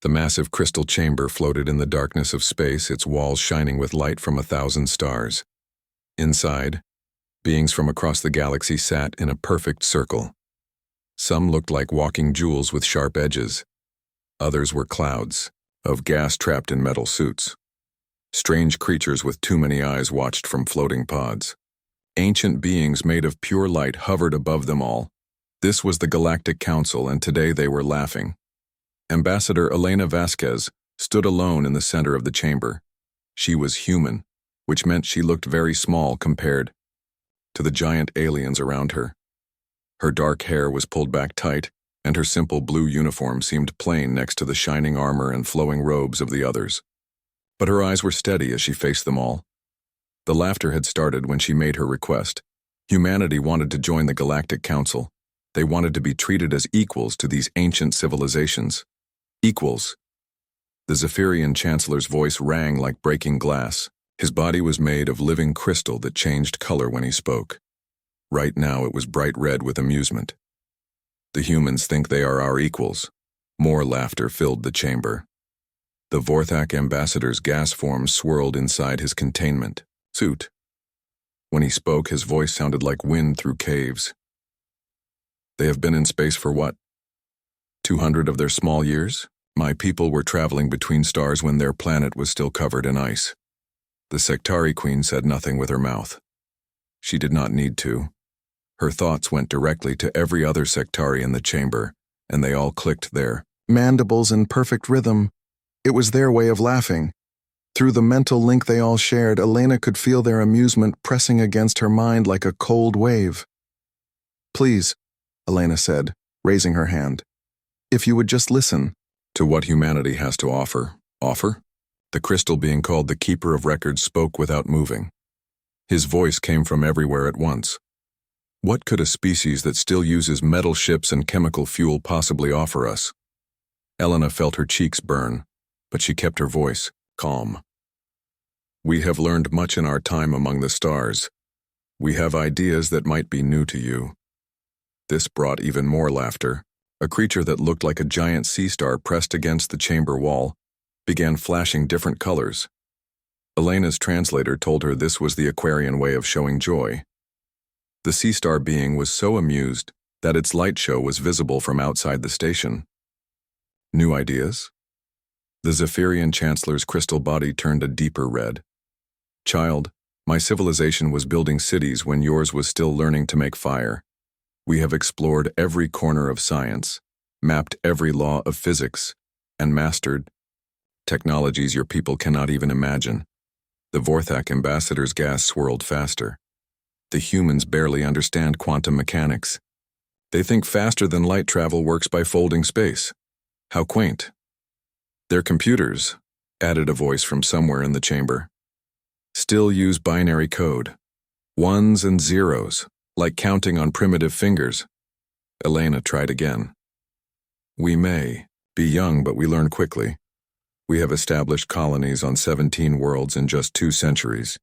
The massive crystal chamber floated in the darkness of space, its walls shining with light from 1,000 stars. Inside, beings from across the galaxy sat in a perfect circle. Some looked like walking jewels with sharp edges. Others were clouds of gas trapped in metal suits. Strange creatures with too many eyes watched from floating pods. Ancient beings made of pure light hovered above them all. This was the Galactic Council, and today they were laughing. Ambassador Elena Vasquez stood alone in the center of the chamber. She was human, which meant she looked very small compared to the giant aliens around her. Her dark hair was pulled back tight, and her simple blue uniform seemed plain next to the shining armor and flowing robes of the others. But her eyes were steady as she faced them all. The laughter had started when she made her request. Humanity wanted to join the Galactic Council. They wanted to be treated as equals to these ancient civilizations. Equals. The Zephyrian Chancellor's voice rang like breaking glass. His body was made of living crystal that changed color when he spoke. Right now it was bright red with amusement. The humans think they are our equals. More laughter filled the chamber. The Vorthak ambassador's gas forms swirled inside his containment suit. When he spoke, his voice sounded like wind through caves. They have been in space for what? 200 of their small years? My people were traveling between stars when their planet was still covered in ice. The Sectari Queen said nothing with her mouth. She did not need to. Her thoughts went directly to every other Sectari in the chamber, and they all clicked their mandibles in perfect rhythm. It was their way of laughing. Through the mental link they all shared, Elena could feel their amusement pressing against her mind like a cold wave. "Please," Elena said, raising her hand. "If you would just listen." To what humanity has to offer. Offer? The crystal being called the Keeper of Records spoke without moving. His voice came from everywhere at once. What could a species that still uses metal ships and chemical fuel possibly offer us? Elena felt her cheeks burn, but she kept her voice calm. "We have learned much in our time among the stars. We have ideas that might be new to you." This brought even more laughter. A creature that looked like a giant sea star pressed against the chamber wall began flashing different colors. Elena's translator told her this was the Aquarian way of showing joy. The sea star being was so amused that its light show was visible from outside the station. New ideas? The Zephyrian Chancellor's crystal body turned a deeper red. "Child, my civilization was building cities when yours was still learning to make fire. We have explored every corner of science, mapped every law of physics, and mastered technologies your people cannot even imagine." The Vorthak ambassador's gas swirled faster. The humans barely understand quantum mechanics. They think faster than light travel works by folding space. How quaint. "Their computers," added a voice from somewhere in the chamber, "still use binary code. Ones and zeros, like counting on primitive fingers." Elena tried again. "We may be young, but we learn quickly. We have established colonies on 17 worlds in just 2 centuries.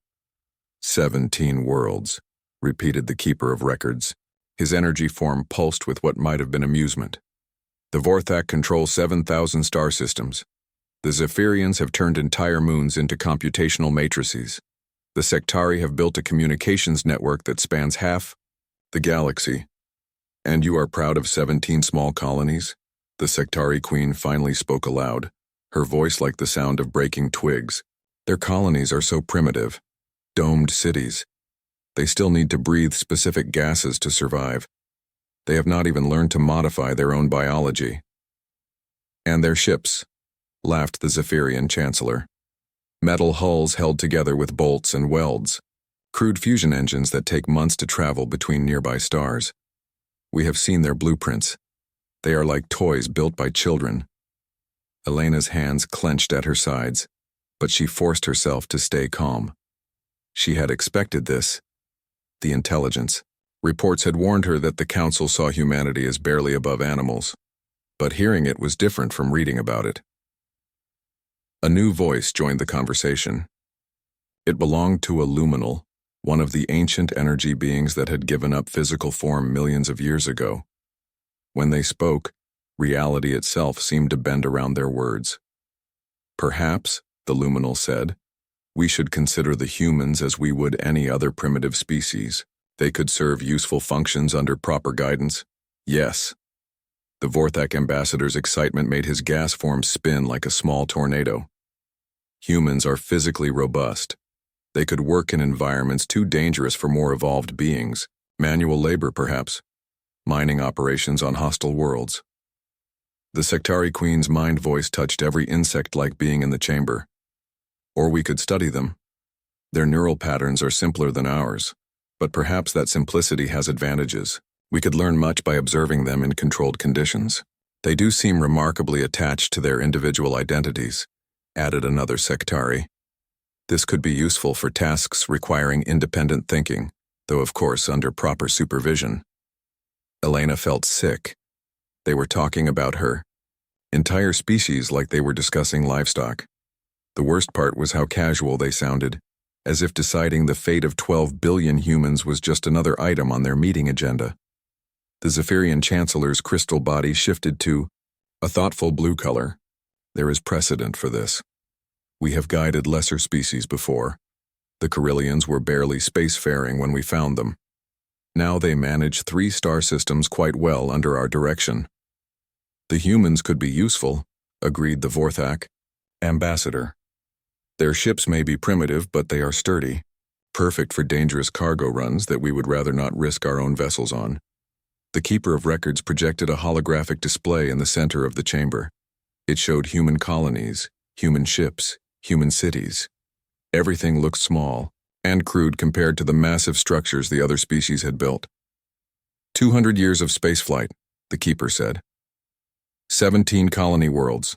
17 worlds, repeated the Keeper of Records. His energy form pulsed with what might have been amusement. The Vorthak control 7,000 star systems. The Zephyrians have turned entire moons into computational matrices. The Sectari have built a communications network that spans half the galaxy. And you are proud of 17 small colonies? The Sectari Queen finally spoke aloud, her voice like the sound of breaking twigs. Their colonies are so primitive. Domed cities. They still need to breathe specific gases to survive. They have not even learned to modify their own biology. And their ships, laughed the Zephyrian Chancellor. Metal hulls held together with bolts and welds. Crude fusion engines that take months to travel between nearby stars. We have seen their blueprints. They are like toys built by children. Elena's hands clenched at her sides, but she forced herself to stay calm. She had expected this. The intelligence. Reports had warned her that the Council saw humanity as barely above animals, but hearing it was different from reading about it. A new voice joined the conversation. It belonged to a luminal, one of the ancient energy beings that had given up physical form millions of years ago. When they spoke, Reality itself seemed to bend around their words. Perhaps, the luminal said, we should consider the humans as we would any other primitive species. They could serve useful functions under proper guidance. Yes. The Vorthak ambassador's excitement made his gas form spin like a small tornado. Humans are physically robust. They could work in environments too dangerous for more evolved beings. Manual labor, perhaps. Mining operations on hostile worlds. The Sectari Queen's mind voice touched every insect-like being in the chamber. Or we could study them. Their neural patterns are simpler than ours, but perhaps that simplicity has advantages. We could learn much by observing them in controlled conditions. They do seem remarkably attached to their individual identities, added another Sectari. This could be useful for tasks requiring independent thinking, though of course under proper supervision. Elena felt sick. They were talking about her entire species like they were discussing livestock. The worst part was how casual they sounded, as if deciding the fate of 12 billion humans was just another item on their meeting agenda. The Zephyrian Chancellor's crystal body shifted to a thoughtful blue color. There is precedent for this. We have guided lesser species before. The Carillions were barely spacefaring when we found them. Now they manage 3 star systems quite well under our direction. The humans could be useful, agreed the Vorthak ambassador. Their ships may be primitive, but they are sturdy, perfect for dangerous cargo runs that we would rather not risk our own vessels on. The Keeper of Records projected a holographic display in the center of the chamber. It showed human colonies, human ships, human cities. Everything looked small and crude compared to the massive structures the other species had built. 200 years of spaceflight, the Keeper said. 17 colony worlds.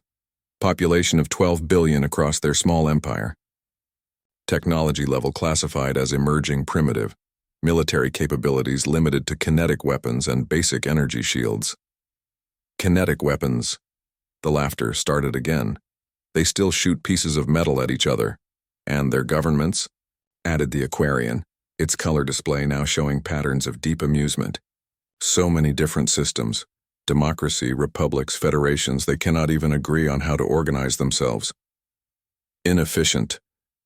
Population of 12 billion across their small empire. Technology level classified as emerging primitive. Military capabilities limited to kinetic weapons and basic energy shields. Kinetic weapons. The laughter started again. They still shoot pieces of metal at each other. And their governments? Added the Aquarian, its color display now showing patterns of deep amusement. So many different systems. Democracy, republics, federations, they cannot even agree on how to organize themselves. Inefficient,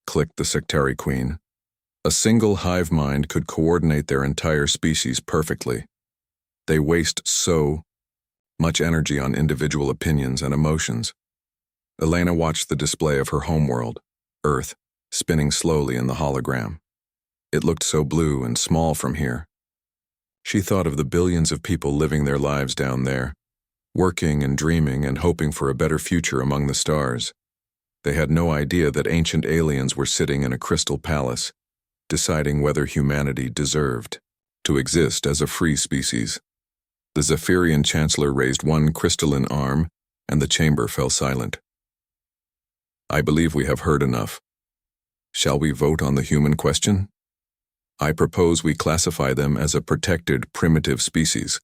clicked the Sectari Queen. A single hive mind could coordinate their entire species perfectly. They waste so much energy on individual opinions and emotions. Elena watched the display of her homeworld, Earth, spinning slowly in the hologram. It looked so blue and small from here. She thought of the billions of people living their lives down there, working and dreaming and hoping for a better future among the stars. They had no idea that ancient aliens were sitting in a crystal palace, deciding whether humanity deserved to exist as a free species. The Zephyrian Chancellor raised one crystalline arm, and the chamber fell silent. I believe we have heard enough. Shall we vote on the human question? I propose we classify them as a protected primitive species.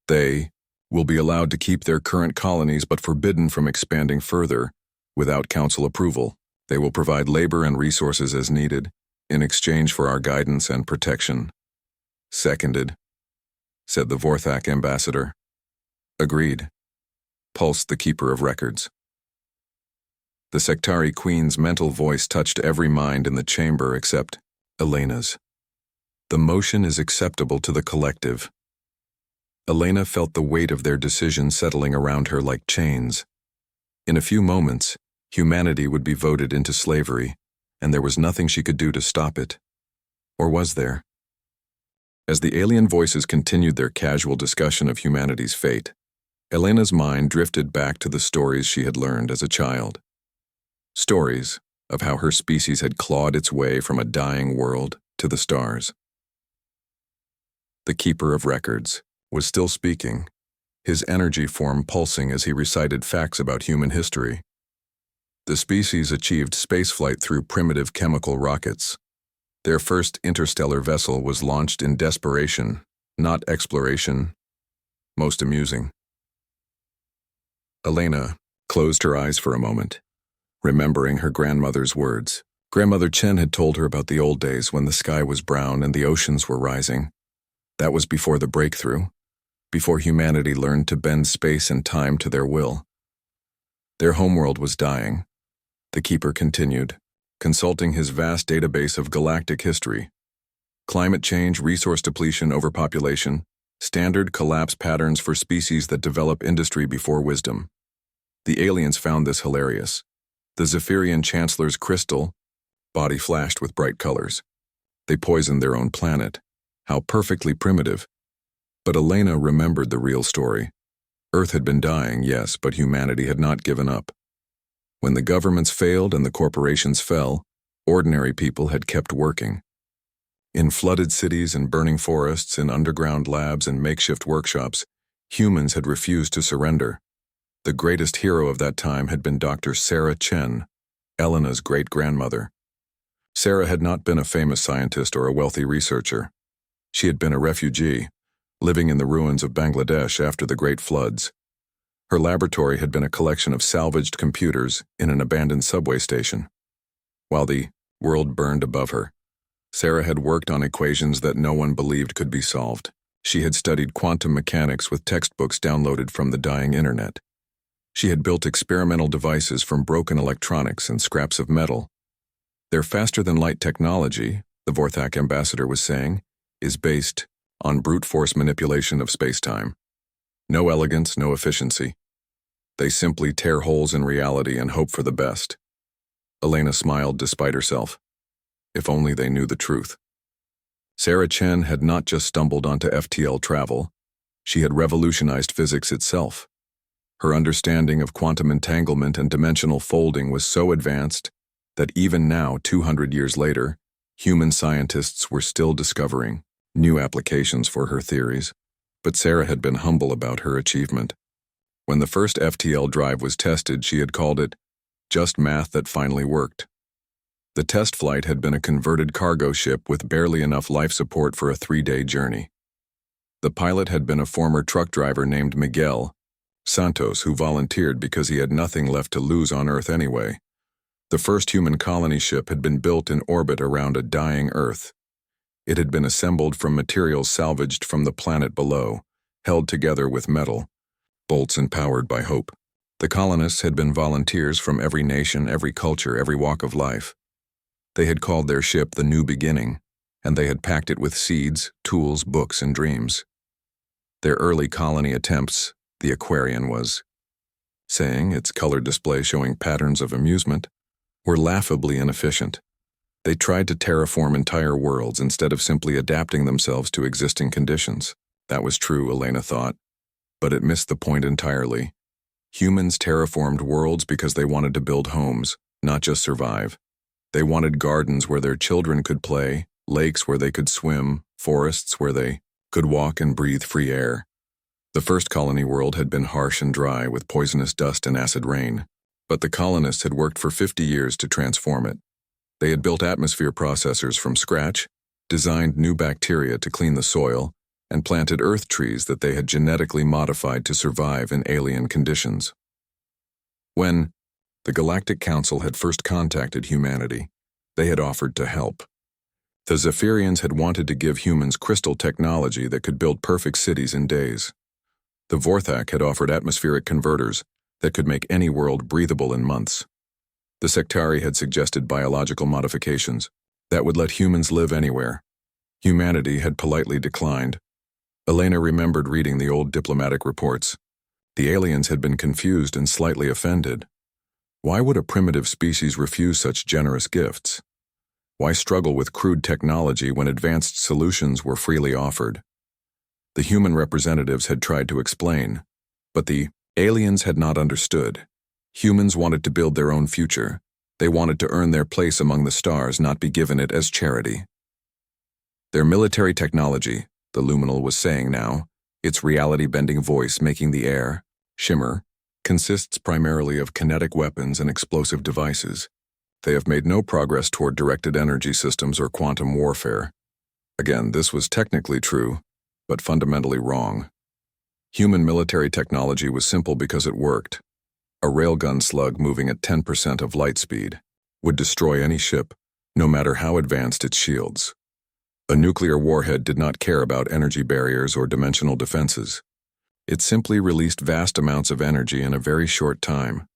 They will be allowed to keep their current colonies but forbidden from expanding further without council approval. They will provide labor and resources as needed in exchange for our guidance and protection. Seconded, said the Vorthak ambassador. Agreed, pulsed the Keeper of Records. The Sectari Queen's mental voice touched every mind in the chamber except Elena's. The motion is acceptable to the collective. Elena felt the weight of their decision settling around her like chains. In a few moments, humanity would be voted into slavery, and there was nothing she could do to stop it. Or was there? As the alien voices continued their casual discussion of humanity's fate, Elena's mind drifted back to the stories she had learned as a child. Stories of how her species had clawed its way from a dying world to the stars. The Keeper of Records was still speaking, his energy form pulsing as he recited facts about human history. The species achieved spaceflight through primitive chemical rockets. Their first interstellar vessel was launched in desperation, not exploration. Most amusing. Elena closed her eyes for a moment, remembering her grandmother's words. Grandmother Chen had told her about the old days when the sky was brown and the oceans were rising. That was before the breakthrough. before humanity learned to bend space and time to their will. Their homeworld was dying. The Keeper continued, consulting his vast database of galactic history. Climate change, resource depletion, overpopulation, standard collapse patterns for species that develop industry before wisdom. The aliens found this hilarious. The Zephyrian Chancellor's crystal body flashed with bright colors. They poisoned their own planet. How perfectly primitive. But Elena remembered the real story. Earth had been dying, yes, but humanity had not given up. When the governments failed and the corporations fell, ordinary people had kept working. In flooded cities and burning forests, in underground labs and makeshift workshops, humans had refused to surrender. The greatest hero of that time had been Dr. Sarah Chen, Elena's great-grandmother. Sarah had not been a famous scientist or a wealthy researcher. She had been a refugee, living in the ruins of Bangladesh after the Great Floods. Her laboratory had been a collection of salvaged computers in an abandoned subway station. While the world burned above her, Sarah had worked on equations that no one believed could be solved. She had studied quantum mechanics with textbooks downloaded from the dying internet. She had built experimental devices from broken electronics and scraps of metal. Their faster-than-light technology, the Vorthak ambassador was saying, is based on brute force manipulation of space-time. No elegance, no efficiency. They simply tear holes in reality and hope for the best. Elena smiled despite herself. If only they knew the truth. Sarah Chen had not just stumbled onto FTL travel, she had revolutionized physics itself. Her understanding of quantum entanglement and dimensional folding was so advanced that even now, 200 years later, human scientists were still discovering new applications for her theories. But Sarah had been humble about her achievement. When the first FTL drive was tested, she had called it just math that finally worked. The test flight had been a converted cargo ship with barely enough life support for a 3-day journey. The pilot had been a former truck driver named Miguel Santos, who volunteered because he had nothing left to lose on Earth anyway. The first human colony ship had been built in orbit around a dying Earth. It had been assembled from materials salvaged from the planet below, held together with metal, bolts and powered by hope. The colonists had been volunteers from every nation, every culture, every walk of life. They had called their ship the New Beginning, and they had packed it with seeds, tools, books, and dreams. Their early colony attempts, the Aquarian was saying, its colored display showing patterns of amusement, were laughably inefficient. They tried to terraform entire worlds instead of simply adapting themselves to existing conditions. That was true, Elena thought, but it missed the point entirely. Humans terraformed worlds because they wanted to build homes, not just survive. They wanted gardens where their children could play, lakes where they could swim, forests where they could walk and breathe free air. The first colony world had been harsh and dry with poisonous dust and acid rain, but the colonists had worked for 50 years to transform it. They had built atmosphere processors from scratch, designed new bacteria to clean the soil, and planted earth trees that they had genetically modified to survive in alien conditions. When the Galactic Council had first contacted humanity, they had offered to help. The Zephyrians had wanted to give humans crystal technology that could build perfect cities in days. The Vorthak had offered atmospheric converters that could make any world breathable in months. The Sectari had suggested biological modifications that would let humans live anywhere. Humanity had politely declined. Elena remembered reading the old diplomatic reports. The aliens had been confused and slightly offended. Why would a primitive species refuse such generous gifts? Why struggle with crude technology when advanced solutions were freely offered? The human representatives had tried to explain, but the aliens had not understood. Humans wanted to build their own future. They wanted to earn their place among the stars, not be given it as charity. Their military technology, the Luminal was saying now, its reality-bending voice making the air shimmer, consists primarily of kinetic weapons and explosive devices. They have made no progress toward directed energy systems or quantum warfare. Again, this was technically true, but fundamentally wrong. Human military technology was simple because it worked. A railgun slug moving at 10% of light speed would destroy any ship, no matter how advanced its shields. A nuclear warhead did not care about energy barriers or dimensional defenses. It simply released vast amounts of energy in a very short time.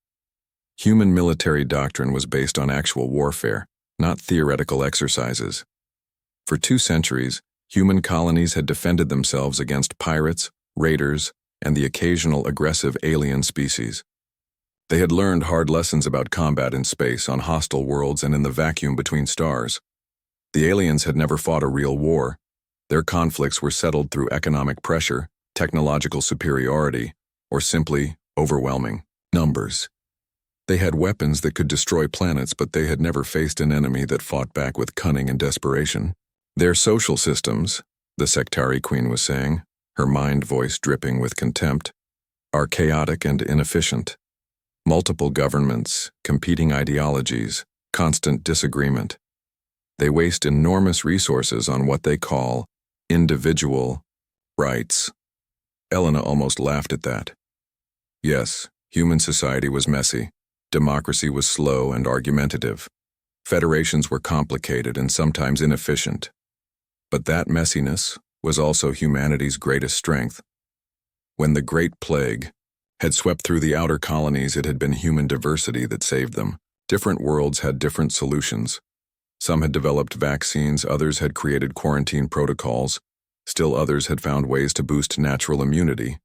Human military doctrine was based on actual warfare, not theoretical exercises. For 2 centuries, human colonies had defended themselves against pirates, raiders, and the occasional aggressive alien species. They had learned hard lessons about combat in space, on hostile worlds, and in the vacuum between stars. The aliens had never fought a real war. Their conflicts were settled through economic pressure, technological superiority, or simply overwhelming numbers. They had weapons that could destroy planets, but they had never faced an enemy that fought back with cunning and desperation. Their social systems, the Sectari Queen was saying, her mind voice dripping with contempt, are chaotic and inefficient. Multiple governments, competing ideologies, constant disagreement. They waste enormous resources on what they call individual rights. Elena almost laughed at that. Yes, human society was messy. Democracy was slow and argumentative. Federations were complicated and sometimes inefficient. But that messiness was also humanity's greatest strength. When the Great Plague had swept through the outer colonies, it had been human diversity that saved them. Different worlds had different solutions. Some had developed vaccines, others had created quarantine protocols, still others had found ways to boost natural immunity.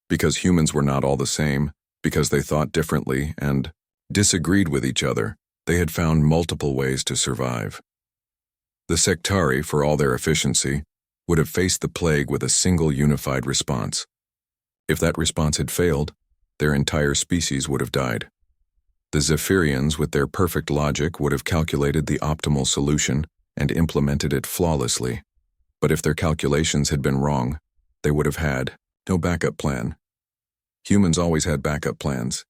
Because humans were not all the same, because they thought differently and disagreed with each other, they had found multiple ways to survive. The Sectari, for all their efficiency, would have faced the plague with a single unified response. If that response had failed, their entire species would have died. The Zephyrians, with their perfect logic, would have calculated the optimal solution and implemented it flawlessly. But if their calculations had been wrong, they would have had no backup plan. Humans always had backup plans.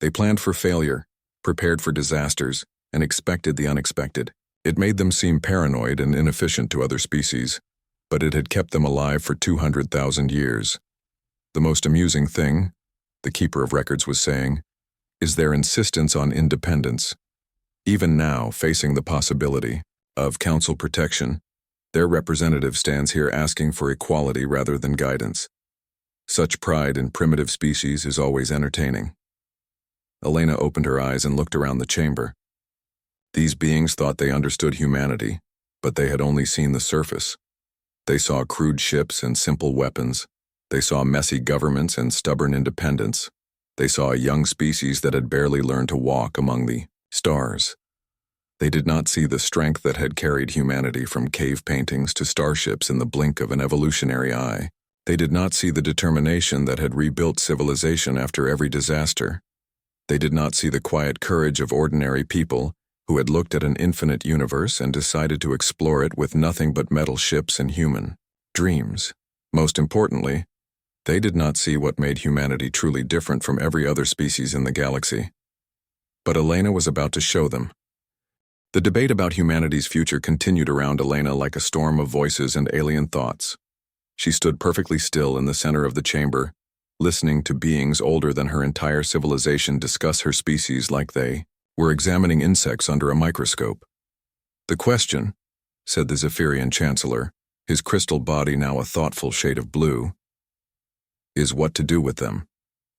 They planned for failure, prepared for disasters, and expected the unexpected. It made them seem paranoid and inefficient to other species, but it had kept them alive for 200,000 years. The most amusing thing, the keeper of records was saying, is their insistence on independence. Even now, facing the possibility of council protection, their representative stands here asking for equality rather than guidance. Such pride in primitive species is always entertaining. Elena opened her eyes and looked around the chamber. These beings thought they understood humanity, but they had only seen the surface. They saw crude ships and simple weapons. They saw messy governments and stubborn independence. They saw a young species that had barely learned to walk among the stars. They did not see the strength that had carried humanity from cave paintings to starships in the blink of an evolutionary eye. They did not see the determination that had rebuilt civilization after every disaster. They did not see the quiet courage of ordinary people who had looked at an infinite universe and decided to explore it with nothing but metal ships and human dreams. Most importantly, they did not see what made humanity truly different from every other species in the galaxy. But Elena was about to show them. The debate about humanity's future continued around Elena like a storm of voices and alien thoughts. She stood perfectly still in the center of the chamber, listening to beings older than her entire civilization discuss her species like they were examining insects under a microscope. "The question," said the Zephyrian Chancellor, his crystal body now a thoughtful shade of blue, "is what to do with them.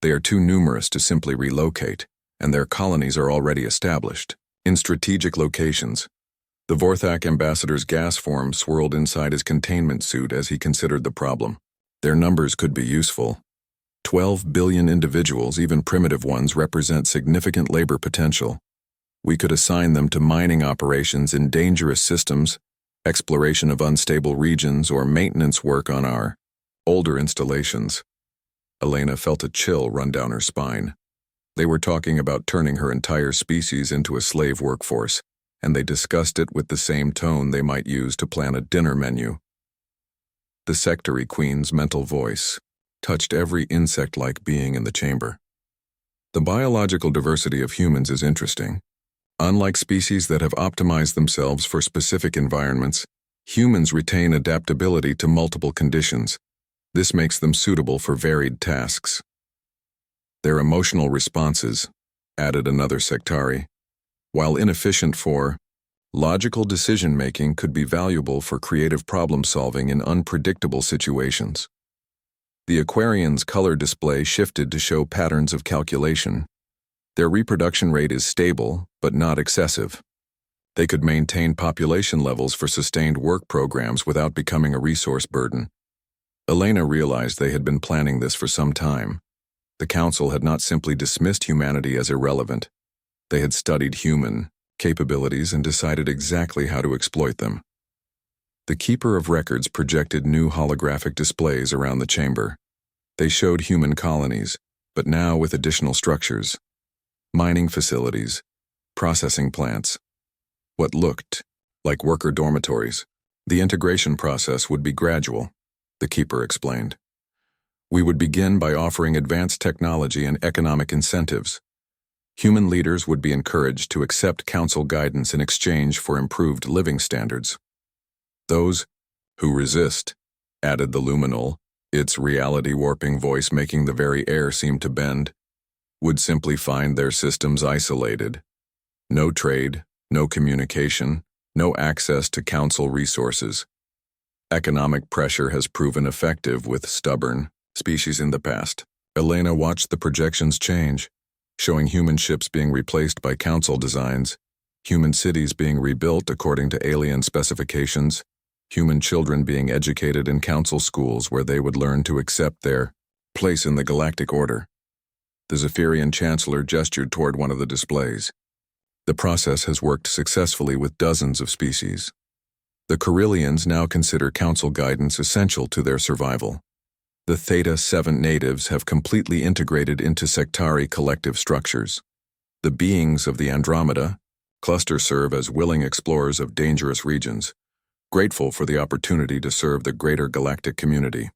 They are too numerous to simply relocate, and their colonies are already established, in strategic locations." The Vorthak ambassador's gas form swirled inside his containment suit as he considered the problem. Their numbers could be useful. 12 billion individuals, even primitive ones, represent significant labor potential. We could assign them to mining operations in dangerous systems, exploration of unstable regions, or maintenance work on our older installations. Elena felt a chill run down her spine. They were talking about turning her entire species into a slave workforce, and they discussed it with the same tone they might use to plan a dinner menu. The Sectari Queen's mental voice touched every insect-like being in the chamber. The biological diversity of humans is interesting. Unlike species that have optimized themselves for specific environments, humans retain adaptability to multiple conditions. This makes them suitable for varied tasks. Their emotional responses, added another Sectari, while inefficient for logical decision-making, could be valuable for creative problem-solving in unpredictable situations. The Aquarians' color display shifted to show patterns of calculation. Their reproduction rate is stable, but not excessive. They could maintain population levels for sustained work programs without becoming a resource burden. Elena realized they had been planning this for some time. The Council had not simply dismissed humanity as irrelevant. They had studied human capabilities and decided exactly how to exploit them. The Keeper of Records projected new holographic displays around the chamber. They showed human colonies, but now with additional structures. Mining facilities, processing plants. What looked like worker dormitories. The integration process would be gradual, the Keeper explained. We would begin by offering advanced technology and economic incentives. Human leaders would be encouraged to accept Council guidance in exchange for improved living standards. Those who resist, added the luminol, its reality-warping voice making the very air seem to bend, would simply find their systems isolated. No trade, no communication, no access to Council resources. Economic pressure has proven effective with stubborn species in the past. Elena watched the projections change, showing human ships being replaced by Council designs, human cities being rebuilt according to alien specifications, human children being educated in Council schools where they would learn to accept their place in the galactic order. The Zephyrian Chancellor gestured toward one of the displays. The process has worked successfully with dozens of species. The Corellians now consider Council guidance essential to their survival. The Theta 7 natives have completely integrated into sectari collective structures. The beings of the Andromeda cluster serve as willing explorers of dangerous regions, grateful for the opportunity to serve the greater galactic community.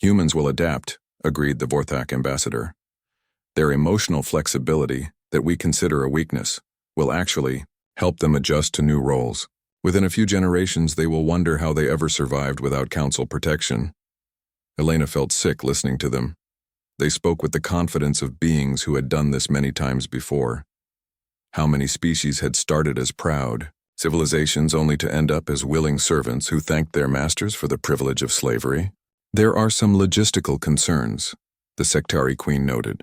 Humans will adapt, agreed the Vorthak ambassador. Their emotional flexibility, that we consider a weakness, will actually help them adjust to new roles. Within a few generations, they will wonder how they ever survived without Council protection. Elena felt sick listening to them. They spoke with the confidence of beings who had done this many times before. How many species had started as proud civilizations only to end up as willing servants who thanked their masters for the privilege of slavery? There are some logistical concerns, the Sectari Queen noted.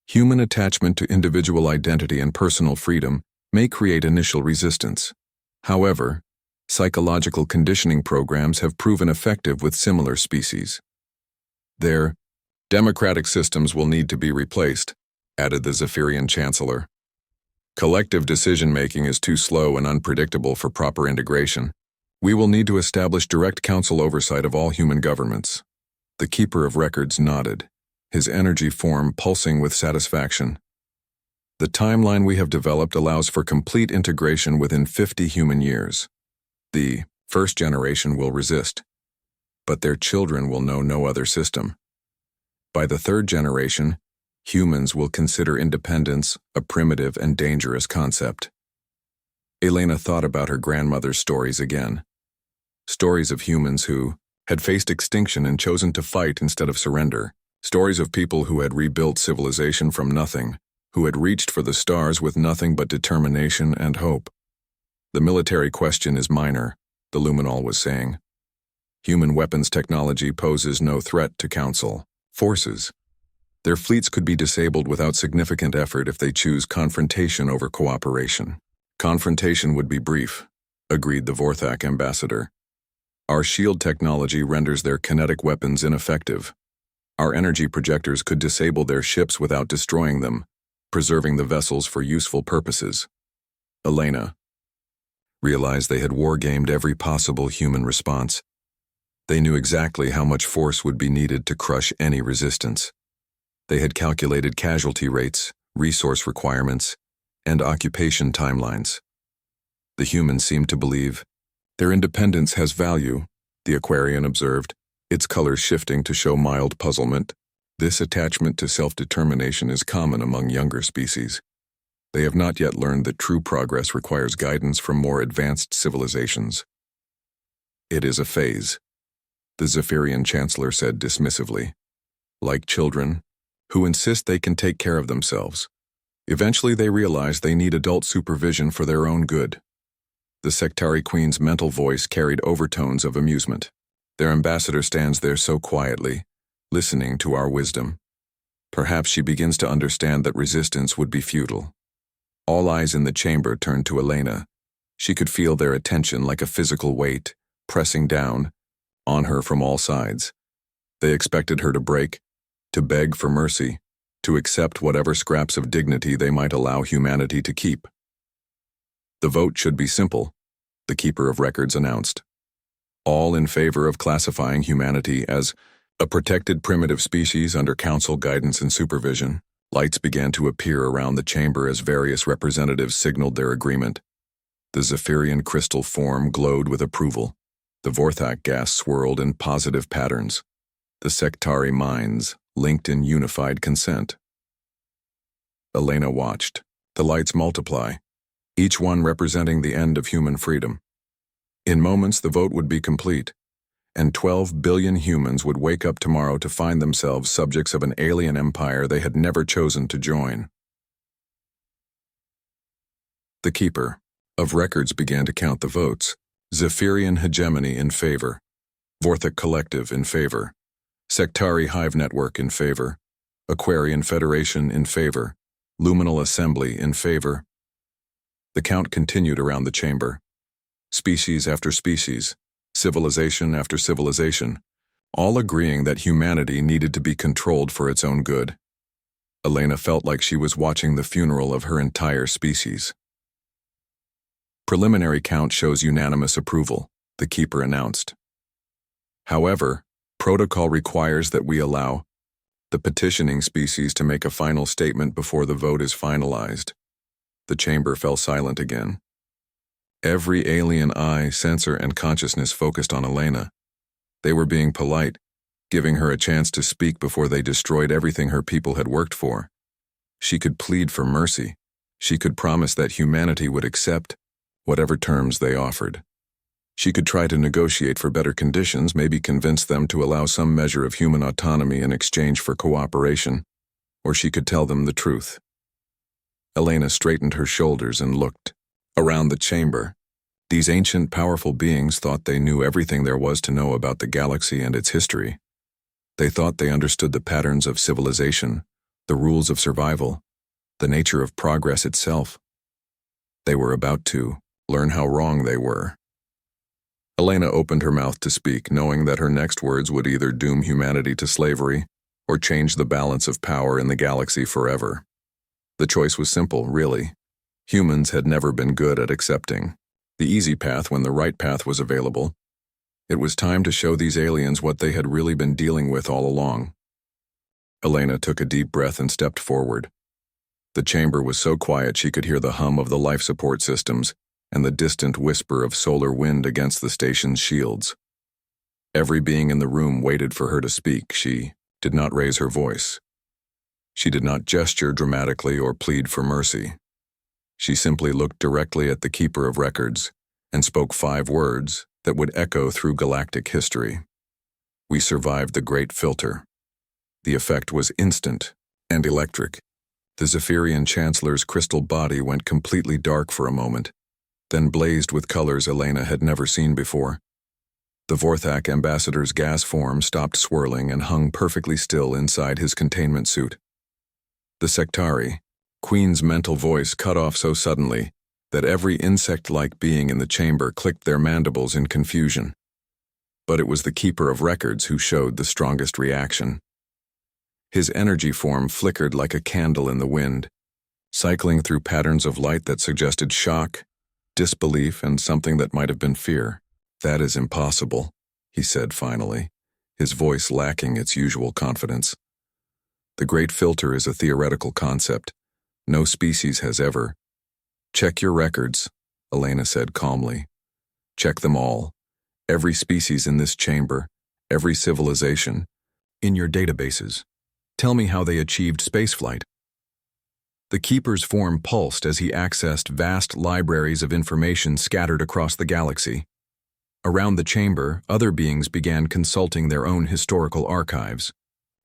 Human attachment to individual identity and personal freedom may create initial resistance. However, psychological conditioning programs have proven effective with similar species. Their democratic systems will need to be replaced, added the Zephyrian Chancellor. Collective decision-making is too slow and unpredictable for proper integration. We will need to establish direct Council oversight of all human governments. The Keeper of Records nodded, his energy form pulsing with satisfaction. The timeline we have developed allows for complete integration within 50 human years. The first generation will resist, but their children will know no other system. By the third generation, humans will consider independence a primitive and dangerous concept. Elena thought about her grandmother's stories again. Stories of humans who had faced extinction and chosen to fight instead of surrender. Stories of people who had rebuilt civilization from nothing, who had reached for the stars with nothing but determination and hope. The military question is minor, the luminol was saying. Human weapons technology poses no threat to Council forces. Their fleets could be disabled without significant effort if they choose confrontation over cooperation. Confrontation would be brief, agreed the Vorthak ambassador. Our shield technology renders their kinetic weapons ineffective. Our energy projectors could disable their ships without destroying them, preserving the vessels for useful purposes. Elena realized they had wargamed every possible human response. They knew exactly how much force would be needed to crush any resistance. They had calculated casualty rates, resource requirements, and occupation timelines. The humans seemed to believe their independence has value, the Aquarian observed, its colors shifting to show mild puzzlement. This attachment to self-determination is common among younger species. They have not yet learned that true progress requires guidance from more advanced civilizations. It is a phase, the Zephyrian Chancellor said dismissively. Like children, who insist they can take care of themselves. Eventually they realize they need adult supervision for their own good. The Sectari Queen's mental voice carried overtones of amusement. Their ambassador stands there so quietly, listening to our wisdom. Perhaps she begins to understand that resistance would be futile. All eyes in the chamber turned to Elena. She could feel their attention like a physical weight, pressing down on her from all sides. They expected her to break, to beg for mercy, to accept whatever scraps of dignity they might allow humanity to keep. The vote should be simple, the Keeper of Records announced. All in favor of classifying humanity as a protected primitive species under council guidance and supervision. Lights began to appear around the chamber as various representatives signaled their agreement. The Zephyrian crystal form glowed with approval. The Vorthak gas swirled in positive patterns. The sectari minds linked in unified consent. Elena watched. The lights multiply, each one representing the end of human freedom. In moments, the vote would be complete, and 12 billion humans would wake up tomorrow to find themselves subjects of an alien empire they had never chosen to join. The Keeper of Records began to count the votes. Zephyrian hegemony in favor. Vorthak Collective in favor. Sectari Hive Network in favor. Aquarian Federation in favor. Luminal Assembly in favor. The count continued around the chamber. Species after species, civilization after civilization, all agreeing that humanity needed to be controlled for its own good. Elena felt like she was watching the funeral of her entire species. Preliminary count shows unanimous approval, the Keeper announced. However, protocol requires that we allow the petitioning species to make a final statement before the vote is finalized. The chamber fell silent again. Every alien eye, sensor, and consciousness focused on Elena. They were being polite, giving her a chance to speak before they destroyed everything her people had worked for. She could plead for mercy. She could promise that humanity would accept whatever terms they offered. She could try to negotiate for better conditions, maybe convince them to allow some measure of human autonomy in exchange for cooperation, or she could tell them the truth. Elena straightened her shoulders and looked around the chamber. These ancient, powerful beings thought they knew everything there was to know about the galaxy and its history. They thought they understood the patterns of civilization, the rules of survival, the nature of progress itself. They were about to learn how wrong they were. Elena opened her mouth to speak, knowing that her next words would either doom humanity to slavery or change the balance of power in the galaxy forever. The choice was simple, really. Humans had never been good at accepting the easy path when the right path was available. It was time to show these aliens what they had really been dealing with all along. Elena took a deep breath and stepped forward. The chamber was so quiet she could hear the hum of the life support systems and the distant whisper of solar wind against the station's shields. Every being in the room waited for her to speak. She did not raise her voice. She did not gesture dramatically or plead for mercy. She simply looked directly at the Keeper of Records and spoke 5 words that would echo through galactic history. We survived the Great Filter. The effect was instant and electric. The Zephyrian Chancellor's crystal body went completely dark for a moment, then blazed with colors Elena had never seen before. The Vorthak ambassador's gas form stopped swirling and hung perfectly still inside his containment suit. The Sectari, Queen's mental voice cut off so suddenly that every insect-like being in the chamber clicked their mandibles in confusion. But it was the Keeper of Records who showed the strongest reaction. His energy form flickered like a candle in the wind, cycling through patterns of light that suggested shock, disbelief, and something that might have been fear. "That is impossible," he said finally, his voice lacking its usual confidence. "The Great Filter is a theoretical concept. No species has ever." "Check your records," Elena said calmly. "Check them all. Every species in this chamber, every civilization, in your databases. Tell me how they achieved spaceflight." The Keeper's form pulsed as he accessed vast libraries of information scattered across the galaxy. Around the chamber, other beings began consulting their own historical archives.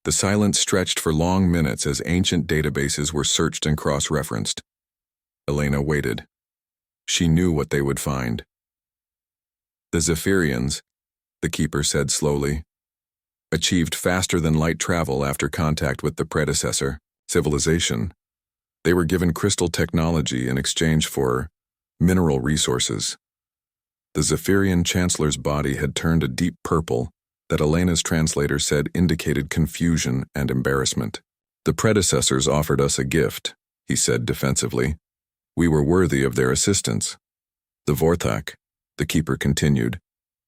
The silence stretched for long minutes as ancient databases were searched and cross-referenced. Elena waited. She knew what they would find. "The Zephyrians," the Keeper said slowly. achieved faster-than-light travel after contact with the predecessor, civilization. They were given crystal technology in exchange for mineral resources. The Zephyrian Chancellor's body had turned a deep purple that Elena's translator said indicated confusion and embarrassment. The predecessors offered us a gift, he said defensively. We were worthy of their assistance. The Vorthak, the keeper continued,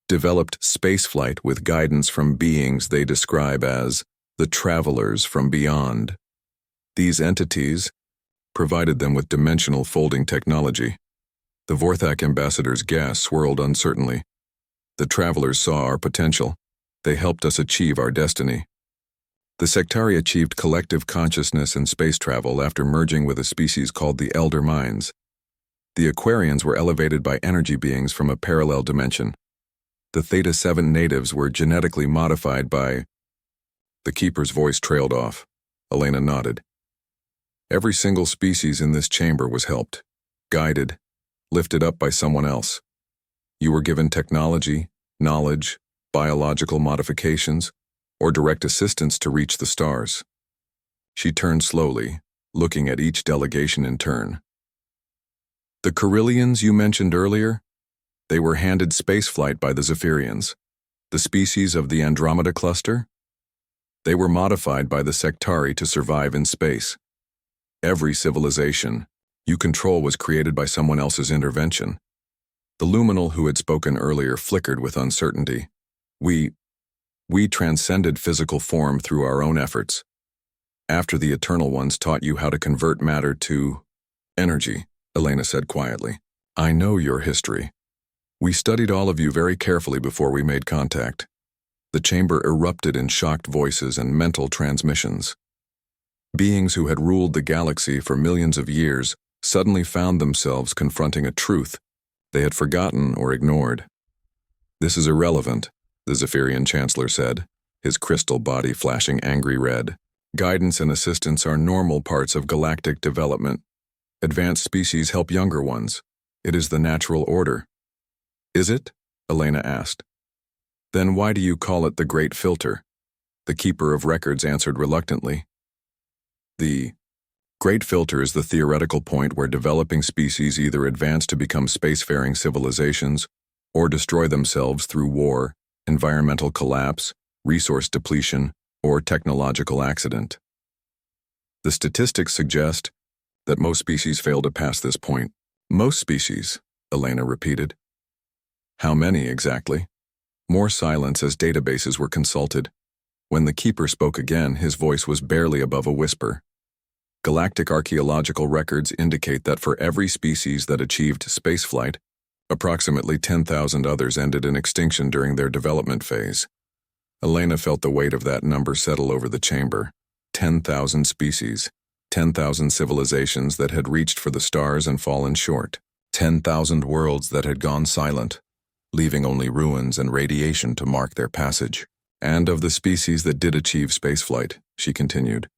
developed spaceflight with guidance from beings they describe as the travelers from beyond. These entities provided them with dimensional folding technology. The Vorthak ambassador's gas swirled uncertainly. The travelers saw our potential. They helped us achieve our destiny. The Sectari achieved collective consciousness and space travel after merging with a species called the Elder Minds. The Aquarians were elevated by energy beings from a parallel dimension. The Theta 7 natives were genetically modified by... The keeper's voice trailed off. Elena nodded. Every single species in this chamber was helped, guided, lifted up by someone else. You were given technology, knowledge, biological modifications, or direct assistance to reach the stars. She turned slowly, looking at each delegation in turn. The Carillians you mentioned earlier? They were handed spaceflight by the Zephyrians, the species of the Andromeda cluster. They were modified by the Sectari to survive in space. Every civilization you control was created by someone else's intervention. The luminal who had spoken earlier flickered with uncertainty. We transcended physical form through our own efforts. After the Eternal Ones taught you how to convert matter to energy, Elena said quietly. I know your history. We studied all of you very carefully before we made contact. The chamber erupted in shocked voices and mental transmissions. Beings who had ruled the galaxy for millions of years suddenly found themselves confronting a truth they had forgotten or ignored. This is irrelevant, the Zephyrian Chancellor said, his crystal body flashing angry red. Guidance and assistance are normal parts of galactic development. Advanced species help younger ones. It is the natural order. Is it? Elena asked. Then why do you call it the Great Filter? The Keeper of Records answered reluctantly. The Great Filter is the theoretical point where developing species either advance to become spacefaring civilizations or destroy themselves through war, environmental collapse, resource depletion, or technological accident. The statistics suggest that most species fail to pass this point. Most species, Elena repeated. How many exactly? More silence as databases were consulted. When the keeper spoke again, his voice was barely above a whisper. Galactic archaeological records indicate that for every species that achieved spaceflight, approximately 10,000 others ended in extinction during their development phase. Elena felt the weight of that number settle over the chamber. 10,000 species, 10,000 civilizations that had reached for the stars and fallen short, 10,000 worlds that had gone silent, leaving only ruins and radiation to mark their passage. And of the species that did achieve spaceflight, she continued,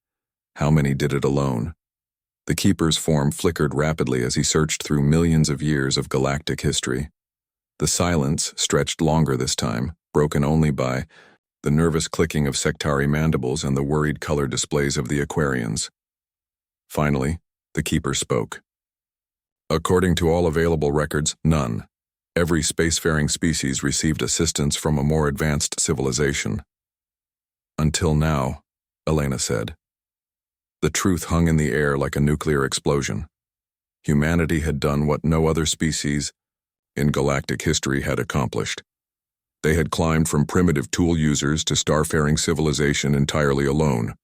how many did it alone? The keeper's form flickered rapidly as he searched through millions of years of galactic history. The silence stretched longer this time, broken only by the nervous clicking of Sectari mandibles and the worried color displays of the Aquarians. Finally, the keeper spoke. According to all available records, none. Every spacefaring species received assistance from a more advanced civilization. Until now, Elena said. The truth hung in the air like a nuclear explosion. Humanity had done what no other species in galactic history had accomplished. They had climbed from primitive tool users to starfaring civilization entirely alone.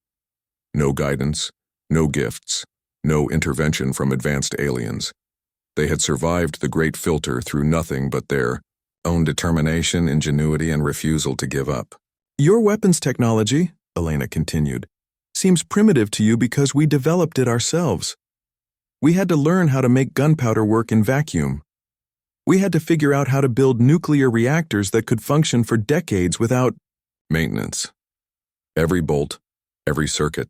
No guidance, no gifts, no intervention from advanced aliens. They had survived the Great Filter through nothing but their own determination, ingenuity, and refusal to give up. Your weapons technology, Elena continued, seems primitive to you because we developed it ourselves. We had to learn how to make gunpowder work in vacuum. We had to figure out how to build nuclear reactors that could function for decades without maintenance. Every bolt, every circuit,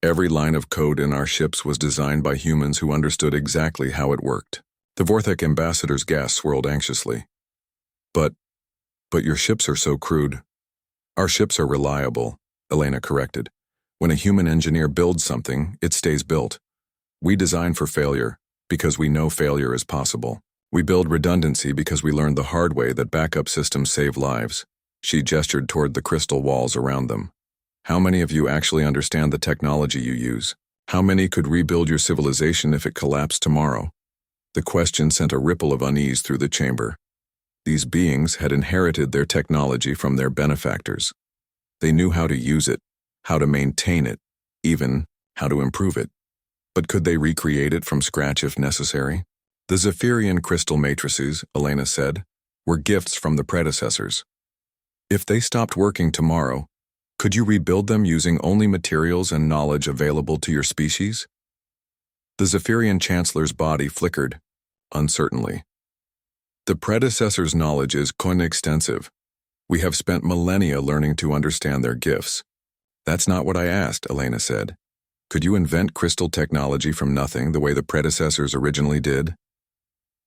every line of code in our ships was designed by humans who understood exactly how it worked. The Vorthak ambassador's gas swirled anxiously. But your ships are so crude. Our ships are reliable, Elena corrected. When a human engineer builds something, it stays built. We design for failure because we know failure is possible. We build redundancy because we learned the hard way that backup systems save lives. She gestured toward the crystal walls around them. How many of you actually understand the technology you use? How many could rebuild your civilization if it collapsed tomorrow? The question sent a ripple of unease through the chamber. These beings had inherited their technology from their benefactors. They knew how to use it, how to maintain it, even how to improve it. But could they recreate it from scratch if necessary? The Zephyrian crystal matrices, Elena said, were gifts from the predecessors. If they stopped working tomorrow, could you rebuild them using only materials and knowledge available to your species? The Zephyrian Chancellor's body flickered, uncertainly. The predecessors' knowledge is coextensive. We have spent millennia learning to understand their gifts. That's not what I asked, Elena said. Could you invent crystal technology from nothing the way the predecessors originally did?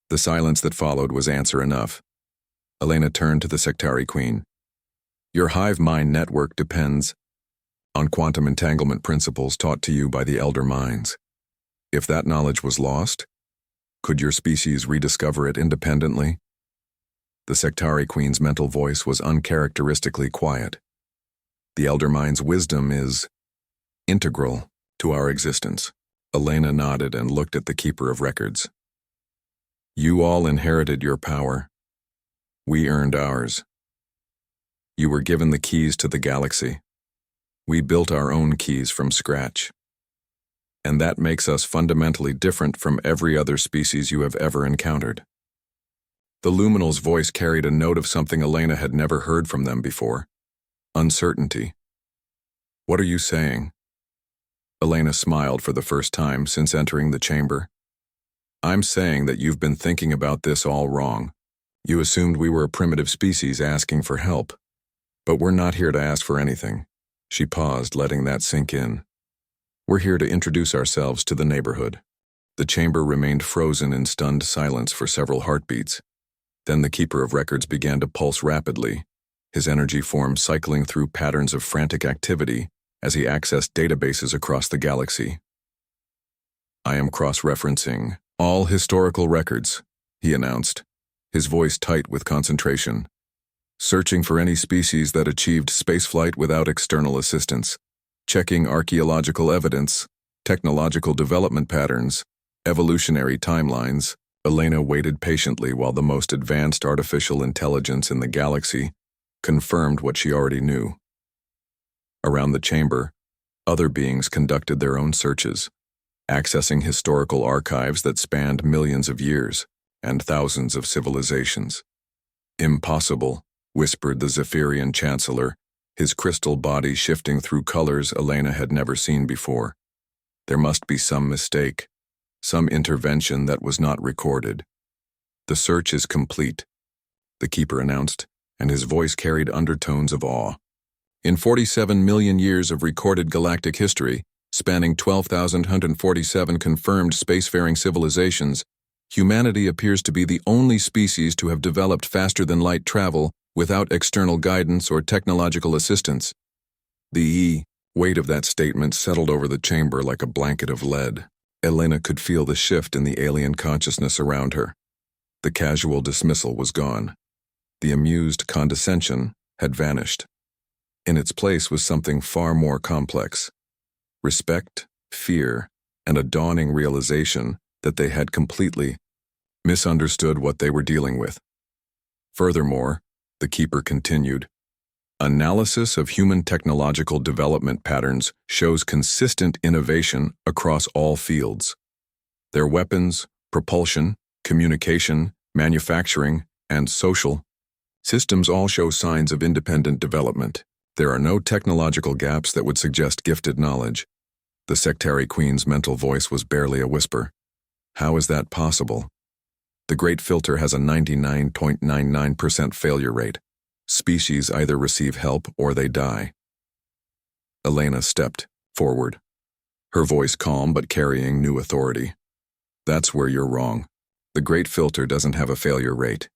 The silence that followed was answer enough. Elena turned to the Sectari Queen. Your hive mind network depends on quantum entanglement principles taught to you by the elder minds. If that knowledge was lost, could your species rediscover it independently? The Sectari Queen's mental voice was uncharacteristically quiet. The elder mind's wisdom is integral to our existence. Elena nodded and looked at the Keeper of Records. You all inherited your power. We earned ours. You were given the keys to the galaxy. We built our own keys from scratch. And that makes us fundamentally different from every other species you have ever encountered. The Luminal's voice carried a note of something Elena had never heard from them before. Uncertainty. What are you saying? Elena smiled for the first time since entering the chamber. I'm saying that you've been thinking about this all wrong. You assumed we were a primitive species asking for help. But we're not here to ask for anything. She paused, letting that sink in. We're here to introduce ourselves to the neighborhood. The chamber remained frozen in stunned silence for several heartbeats. Then the Keeper of Records began to pulse rapidly, his energy form cycling through patterns of frantic activity as he accessed databases across the galaxy. I am cross-referencing all historical records, he announced, his voice tight with concentration. Searching for any species that achieved spaceflight without external assistance, checking archaeological evidence, technological development patterns, evolutionary timelines. Elena waited patiently while the most advanced artificial intelligence in the galaxy confirmed what she already knew. Around the chamber, other beings conducted their own searches, accessing historical archives that spanned millions of years and thousands of civilizations. Impossible, whispered the Zephyrian Chancellor, his crystal body shifting through colors Elena had never seen before. There must be some mistake, some intervention that was not recorded. The search is complete, the Keeper announced, and his voice carried undertones of awe. In 47 million years of recorded galactic history, spanning 12,147 confirmed spacefaring civilizations, humanity appears to be the only species to have developed faster-than-light travel without external guidance or technological assistance. The weight of that statement settled over the chamber like a blanket of lead. Elena could feel the shift in the alien consciousness around her. The casual dismissal was gone. The amused condescension had vanished. In its place was something far more complex. Respect, fear, and a dawning realization that they had completely misunderstood what they were dealing with. Furthermore, the Keeper continued, analysis of human technological development patterns shows consistent innovation across all fields. Their weapons, propulsion, communication, manufacturing, and social systems all show signs of independent development. There are no technological gaps that would suggest gifted knowledge. The Sectari Queen's mental voice was barely a whisper. How is that possible? The Great Filter has a 99.99% failure rate. Species either receive help or they die. Elena stepped forward, her voice calm but carrying new authority. That's where you're wrong. The Great Filter doesn't have a failure rate.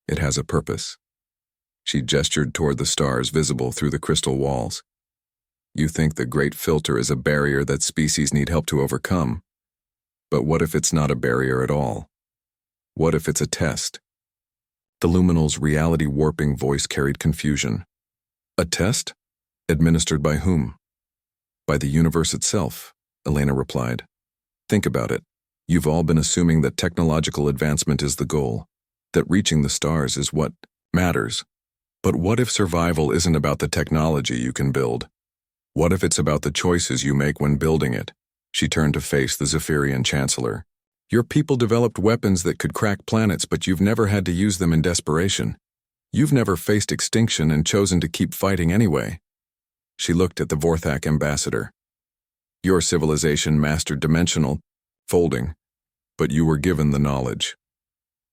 It has a purpose. She gestured toward the stars visible through the crystal walls. You think the Great Filter is a barrier that species need help to overcome. But what if it's not a barrier at all? What if it's a test? The luminal's reality-warping voice carried confusion. A test? Administered by whom? By the universe itself, Elena replied. Think about it. You've all been assuming that technological advancement is the goal, that reaching the stars is what matters. But what if survival isn't about the technology you can build? What if it's about the choices you make when building it? She turned to face the Zephyrian Chancellor. Your people developed weapons that could crack planets, but you've never had to use them in desperation. You've never faced extinction and chosen to keep fighting anyway. She looked at the Vorthak ambassador. Your civilization mastered dimensional folding, but you were given the knowledge.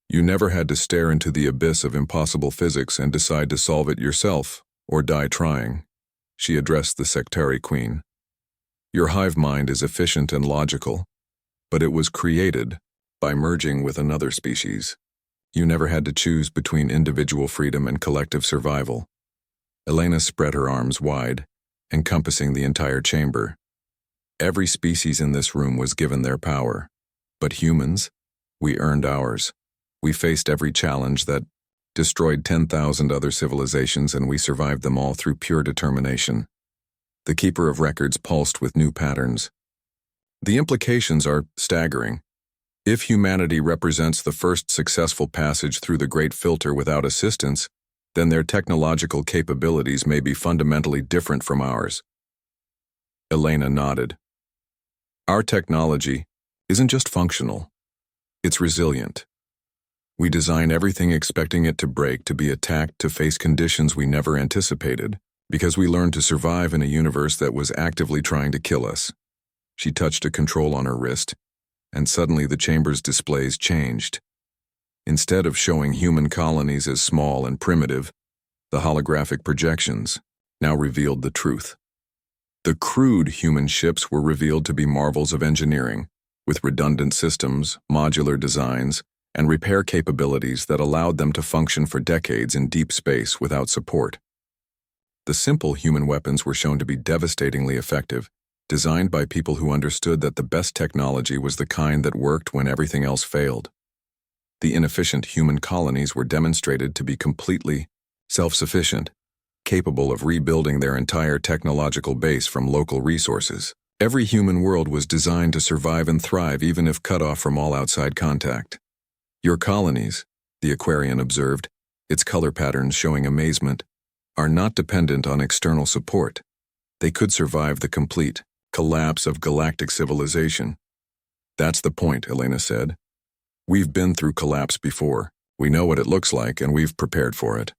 You never had to stare into the abyss of impossible physics and decide to solve it yourself, or die trying. She addressed the Sectary Queen. Your hive mind is efficient and logical, but it was created by merging with another species. You never had to choose between individual freedom and collective survival. Elena spread her arms wide, encompassing the entire chamber. Every species in this room was given their power, but humans, we earned ours. We faced every challenge that destroyed 10,000 other civilizations, and we survived them all through pure determination. The Keeper of Records pulsed with new patterns. The implications are staggering. If humanity represents the first successful passage through the Great Filter without assistance, then their technological capabilities may be fundamentally different from ours. Elena nodded. Our technology isn't just functional, it's resilient. We design everything expecting it to break, to be attacked, to face conditions we never anticipated, because we learned to survive in a universe that was actively trying to kill us. She touched a control on her wrist, and suddenly the chamber's displays changed. Instead of showing human colonies as small and primitive, the holographic projections now revealed the truth. The crude human ships were revealed to be marvels of engineering, with redundant systems, modular designs, and repair capabilities that allowed them to function for decades in deep space without support. The simple human weapons were shown to be devastatingly effective, designed by people who understood that the best technology was the kind that worked when everything else failed. The inefficient human colonies were demonstrated to be completely self-sufficient, capable of rebuilding their entire technological base from local resources. Every human world was designed to survive and thrive even if cut off from all outside contact. Your colonies, the Aquarian observed, its color patterns showing amazement, are not dependent on external support. They could survive the complete collapse of galactic civilization. That's the point, Elena said. We've been through collapse before. We know what it looks like, and we've prepared for it.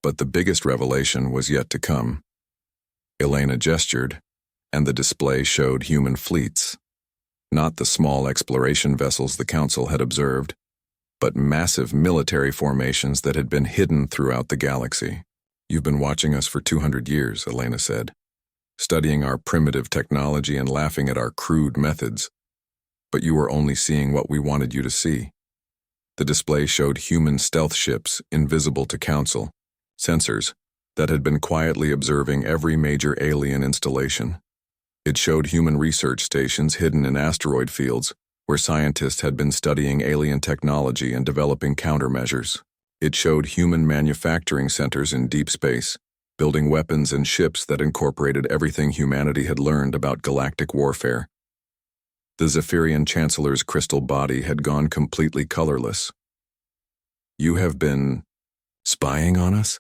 But the biggest revelation was yet to come. Elena gestured, and the display showed human fleets. Not the small exploration vessels the Council had observed, but massive military formations that had been hidden throughout the galaxy. You've been watching us for 200 years, Elena said, studying our primitive technology and laughing at our crude methods. But you were only seeing what we wanted you to see. The display showed human stealth ships invisible to Council, sensors that had been quietly observing every major alien installation. It showed human research stations hidden in asteroid fields, where scientists had been studying alien technology and developing countermeasures. It showed human manufacturing centers in deep space, building weapons and ships that incorporated everything humanity had learned about galactic warfare. The Zephyrian Chancellor's crystal body had gone completely colorless. You have been spying on us?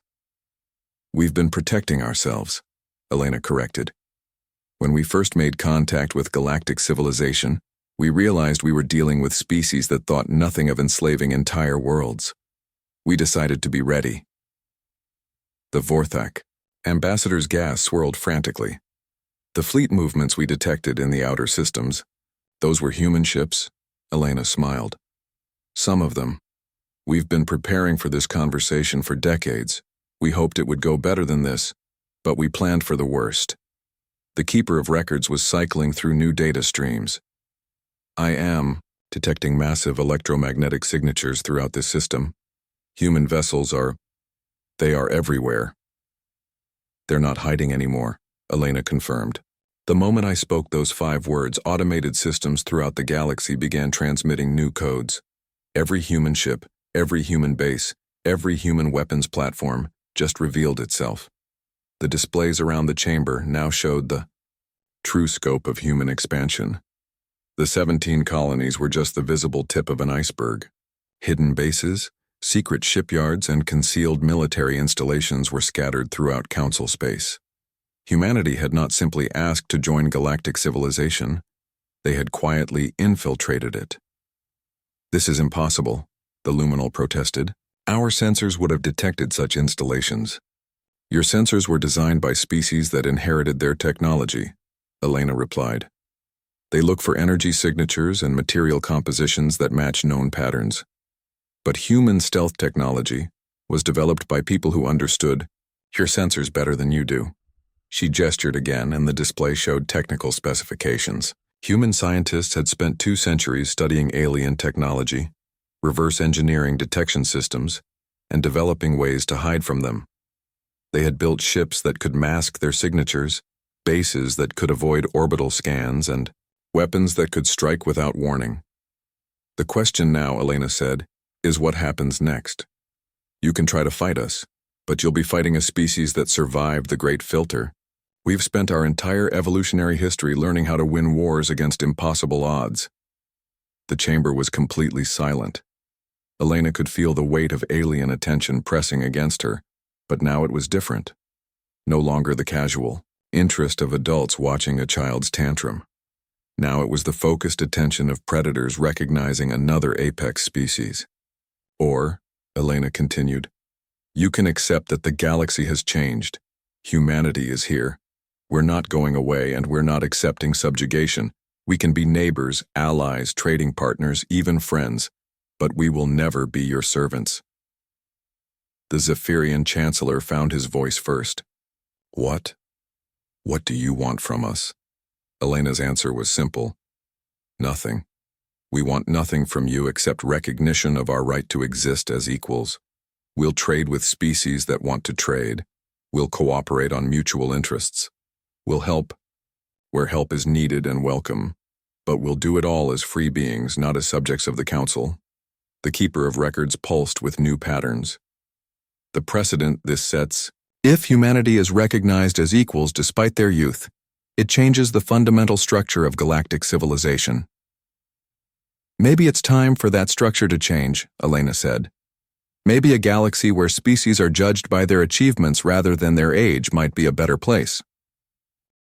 We've been protecting ourselves, Elena corrected. When we first made contact with galactic civilization, we realized we were dealing with species that thought nothing of enslaving entire worlds. We decided to be ready. The Vorthak ambassador's gas swirled frantically. The fleet movements we detected in the outer systems, those were human ships, Elena smiled. Some of them. We've been preparing for this conversation for decades. We hoped it would go better than this, but we planned for the worst. The Keeper of Records was cycling through new data streams. I am detecting massive electromagnetic signatures throughout this system. Human vessels are They are everywhere. They're not hiding anymore, Elena confirmed. The moment I spoke those 5 words, automated systems throughout the galaxy began transmitting new codes. Every human ship, every human base, every human weapons platform just revealed itself. The displays around the chamber now showed the true scope of human expansion. The 17 colonies were just the visible tip of an iceberg. Hidden bases, secret shipyards, and concealed military installations were scattered throughout Council space. Humanity had not simply asked to join galactic civilization, they had quietly infiltrated it. This is impossible, the Luminal protested. Our sensors would have detected such installations. Your sensors were designed by species that inherited their technology, Elena replied. They look for energy signatures and material compositions that match known patterns. But human stealth technology was developed by people who understood your sensors better than you do. She gestured again, and the display showed technical specifications. Human scientists had spent 2 centuries studying alien technology, reverse engineering detection systems, and developing ways to hide from them. They had built ships that could mask their signatures, bases that could avoid orbital scans, and weapons that could strike without warning. The question now, Elena said, is what happens next. You can try to fight us, but you'll be fighting a species that survived the Great Filter. We've spent our entire evolutionary history learning how to win wars against impossible odds. The chamber was completely silent. Elena could feel the weight of alien attention pressing against her, but now it was different. No longer the casual interest of adults watching a child's tantrum. Now it was the focused attention of predators recognizing another apex species. Or, Elena continued, you can accept that the galaxy has changed. Humanity is here. We're not going away, and we're not accepting subjugation. We can be neighbors, allies, trading partners, even friends, but we will never be your servants. The Zephyrian Chancellor found his voice first. What? What do you want from us? Elena's answer was simple. Nothing. We want nothing from you except recognition of our right to exist as equals. We'll trade with species that want to trade. We'll cooperate on mutual interests. We'll help where help is needed and welcome, but we'll do it all as free beings, not as subjects of the Council. The Keeper of Records pulsed with new patterns. The precedent this sets, if humanity is recognized as equals despite their youth, it changes the fundamental structure of galactic civilization. Maybe it's time for that structure to change, Elena said. Maybe a galaxy where species are judged by their achievements rather than their age might be a better place.